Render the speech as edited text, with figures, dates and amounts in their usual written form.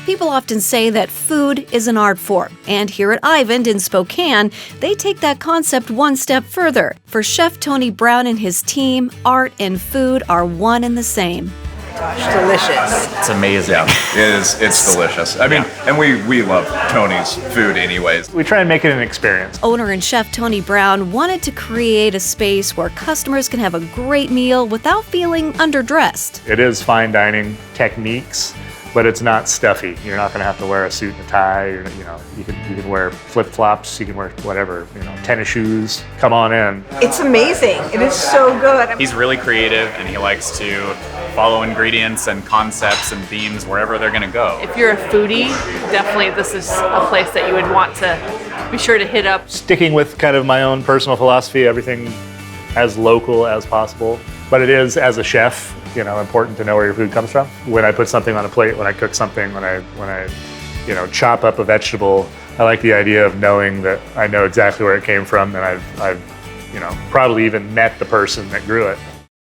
People often say that food is an art form, and here at Eyvind in Spokane, they take that concept one step further. For Chef Tony Brown and his team, art and food are one and the same. Gosh, delicious. It's amazing. Yeah, it is. It's delicious. I mean, and we love Tony's food anyways. We try and make it an experience. Owner and Chef Tony Brown wanted to create a space where customers can have a great meal without feeling underdressed. It is fine dining techniques, but it's not stuffy. You're not going to have to wear a suit and a tie. You can wear flip-flops. You can wear whatever. Tennis shoes. Come on in. It's amazing. It is so good. He's really creative, and he likes to follow ingredients and concepts and themes wherever they're going to go. If you're a foodie, definitely this is a place that you would want to be sure to hit up. Sticking with kind of my own personal philosophy, everything as local as possible. But it is, as a chef, important to know where your food comes from. When I put something on a plate, when I cook something, when I chop up a vegetable, I like the idea of knowing that I know exactly where it came from, and I've probably even met the person that grew it.